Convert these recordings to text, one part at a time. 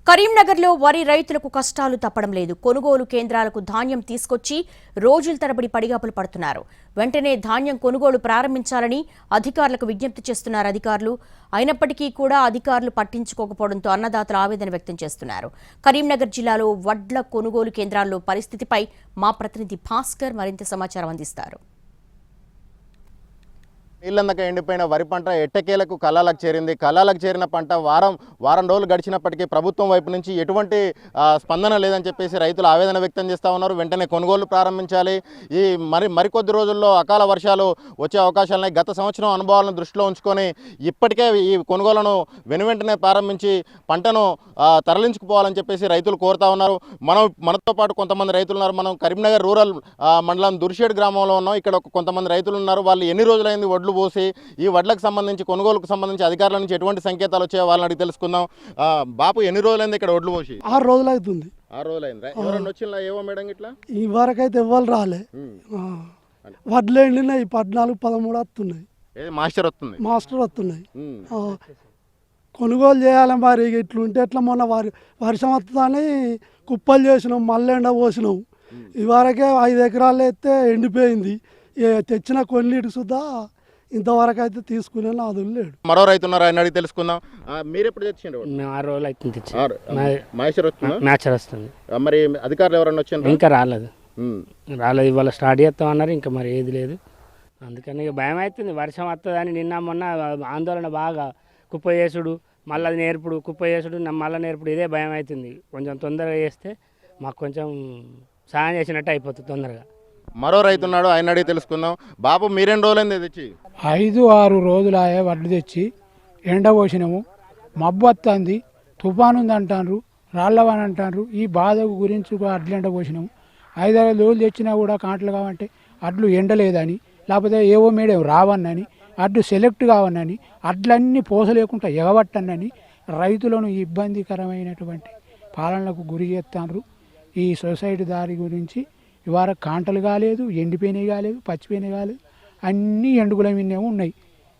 కరీంనగర్లో వరి రైతులకు కష్టాలు తప్పడం లేదు. కొనుగోలు కేంద్రాలకు ధాన్యం తీసుకొచ్చి రోజుల తరబడి పడిగాపులు పడుతున్నారు. వెంటనే ధాన్యం కొనుగోలు ప్రారంభించాలని అధికారులకు విజ్ఞప్తి చేస్తున్నారు అధికారులు. అయినప్పటికీ కూడా అధికారులు పట్టించుకోకపోవడంతో అన్నదాతలు ఆవేదన వ్యక్తం చేస్తున్నారు. కరీంనగర్ జిల్లాలో వడ్ల కొనుగోలు కేంద్రాల్లో పరిస్థితిపై మా ప్రతినిధి భాస్కర్ మరింత సమాచారం అందిస్తారు. నీళ్ళందక ఎండిపోయిన వరి పంట ఎట్టకేలకు కళ్ళాలకు చేరింది. కళ్ళాలకు చేరిన పంట వారం రోజులు గడిచినప్పటికీ ప్రభుత్వం వైపు నుంచి ఎటువంటి స్పందన లేదని చెప్పేసి రైతులు ఆవేదన వ్యక్తం చేస్తూ ఉన్నారు. వెంటనే కొనుగోలు ప్రారంభించాలి. ఈ మరికొద్ది రోజుల్లో అకాల వర్షాలు వచ్చే అవకాశాలున్నాయి. గత సంవత్సరం అనుభవాలను దృష్టిలో ఉంచుకొని ఇప్పటికే ఈ కొనుగోలను వెనువెంటనే ప్రారంభించి పంటను తరలించుకుపోవాలని చెప్పేసి రైతులు కోరుతా ఉన్నారు. మనతో పాటు కొంతమంది రైతులు ఉన్నారు. మనం కరీంనగర్ రూరల్ మండలం దుర్షేడ్ గ్రామంలో ఉన్నాం. ఇక్కడ కొంతమంది రైతులు ఉన్నారు. వాళ్ళు ఎన్ని రోజులైంది వడ్లు పోసి ఈ వడ్లకు సంబంధించి కొనుగోలుకు సంబంధించి అధికారుల నుంచి ఎటువంటి సంకేతాలు వచ్చాయో వాళ్ళని అడిగి తెలుసుకుందాం. బాపు ఎన్ని రోజులైంది ఇక్కడ వడ్లు పోసి? 6 రోజులు అవుతుంది. 6 రోజులైంది. ఎవరన్నా వచ్చినా ఏవో మేడం ఇట్లా ఈ వరకైతే ఎవ్వరు రాలే. వడ్లు ఎండినాయి 14-13 వస్తున్నాయి. మాస్టర్ వస్తున్నాయి. కొనుగోలు చేయాలి. మరి ఇట్లుంటే ఎట్లా? మొన్న వర్షం వస్తుందని కుప్పలు చేసినాం, మళ్ళీ ఎండ పోసినాం. ఈ వరకే 5 ఎకరాలు అయితే ఎండిపోయింది. తెచ్చిన కొన్నిటికి సుద్ధా ఇంతవరకు అయితే తీసుకునే నాదులు లేడు. మరో రైతు ఉన్నారు, ఆయన అడిగి తెలుసుకుందాం. మీరు ఎప్పుడు తెచ్చిండ్రు? 6 రోజులు అవుతుంది. మాస్టర్ వస్తుంది. మరి అధికారులు ఎవరన్నా వచ్చారు? ఇంకా రాలేదు. ఇవాళ స్టార్ట్ చేస్తామన్నారు. ఇంకా మరి ఏది లేదు. అందుకని ఇక భయం అవుతుంది. వర్షం వస్తుందని నిన్న మొన్న ఆందోళన బాగా కుప్ప చేసుడు, మళ్ళీ అది నేర్పుడు, కుప్ప చేసుడు, మళ్ళీ నేర్పుడు, ఇదే భయం అవుతుంది. కొంచెం తొందరగా చేస్తే మాకు కొంచెం సాయం చేసినట్టు అయిపోతుంది తొందరగా. మరో రైతు ఉన్నాడు, ఆయన అడిగి తెలుసుకుందాం. బాబు మీరెన్ని రోజులైంది తెచ్చి? 5-6 రోజులు ఆయా వడ్లు తెచ్చి ఎండ పోసినాము. మబ్బు వస్తుంది, తుఫాను ఉంది అంటారు, రాళ్ళవని అంటారు. ఈ బాధ గురించి అడ్లు ఎండ పోసినాము. 5-6 రోజులు తెచ్చినా కూడా కాంటలు కావంటే అడ్లు ఎండలేదని, లేకపోతే ఏవో మేడం రావన్నని, అడ్లు సెలెక్ట్ కావన్నని, అడ్లన్నీ పోసలేకుండా ఎగబట్టనని రైతులను ఇబ్బందికరమైనటువంటి పాలనలకు గురి చేస్తున్నారు. ఈ సొసైటీ దారి గురించి ఇవాళ కాంటలు కాలేదు, ఎండిపోయినాయి కాలేదు, పచ్చిపోయినాయి కాలేదు, అన్నీ ఎండుగుల మీదనే ఉన్నాయి.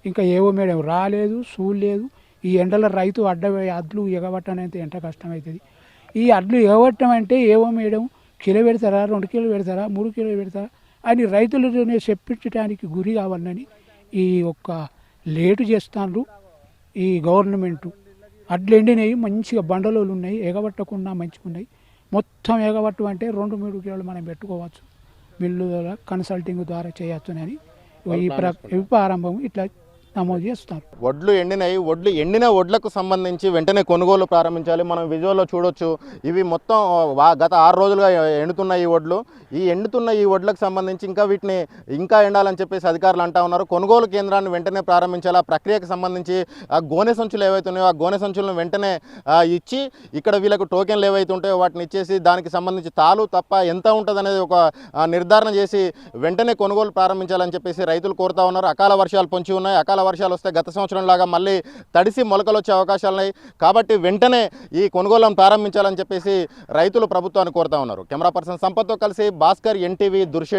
ఇంకా ఏవో మేడం రాలేదు, చూడలేదు. ఈ ఎండల రైతు అడ్లు ఎగబట్టనంటే ఎంత కష్టమవుతుంది. ఈ అడ్లు ఎగబట్టం అంటే ఏవో మేడం కిలో పెడతారా, 2 కిలోలు పెడతారా, 3 కిలోలు పెడతారా అని రైతులతోనే చెప్పించడానికి గురి కావాలని ఈ ఒక్క లేటు చేస్తున్నారు ఈ గవర్నమెంటు. అడ్లు ఎండినవి మంచిగా బండలోలు ఉన్నాయి, ఎగబట్టకుండా మంచిగా ఉన్నాయి. మొత్తం ఎగబట్టు అంటే 2-3 కిలోలు మనం పెట్టుకోవచ్చు. మిల్లు ద్వారా కన్సల్టింగ్ ద్వారా చేయొచ్చునని ఈ ప్రారంభం ఇట్లా నమోదు చేస్తారు. వడ్లు ఎండిన వడ్లకు సంబంధించి వెంటనే కొనుగోలు ప్రారంభించాలి. మనం విజువల్లో చూడొచ్చు. ఇవి మొత్తం గత 6 రోజులుగా ఎండుతున్న ఈ వడ్లు. ఎండుతున్న ఈ వడ్లకు సంబంధించి వీటిని ఎండాలని చెప్పేసి అధికారులు అంటా ఉన్నారు. కొనుగోలు కేంద్రాన్ని వెంటనే ప్రారంభించాలి. ఆ ప్రక్రియకు సంబంధించి ఆ గోనె సంచులు ఏవైతే ఉన్నాయో ఆ గోనె సంచులను వెంటనే ఇచ్చి ఇక్కడ వీళ్ళకు టోకెన్లు ఏవైతే ఉంటాయో వాటిని ఇచ్చేసి దానికి సంబంధించి తాలు తప్ప ఎంత ఉంటుంది అనేది ఒక నిర్ధారణ చేసి వెంటనే కొనుగోలు ప్రారంభించాలని చెప్పేసి రైతులు కోరుతా ఉన్నారు. అకాల వర్షాలు పొంచి ఉన్నాయి. అకాల వర్షాలు వస్తే గత సంవత్సరం లాగా మళ్ళీ తడిసి మొలకలు వచ్చే అవకాశాలు ఉన్నాయి. కాబట్టి వెంటనే ఈ కొనుగోలును ప్రారంభించాలని చెప్పేసి రైతులు ప్రభుత్వాన్ని కోరుతా ఉన్నారు. కెమెరా పర్సన్ సంపత్తో కలిసి భాస్కర్, NTV, దుర్షేడ్.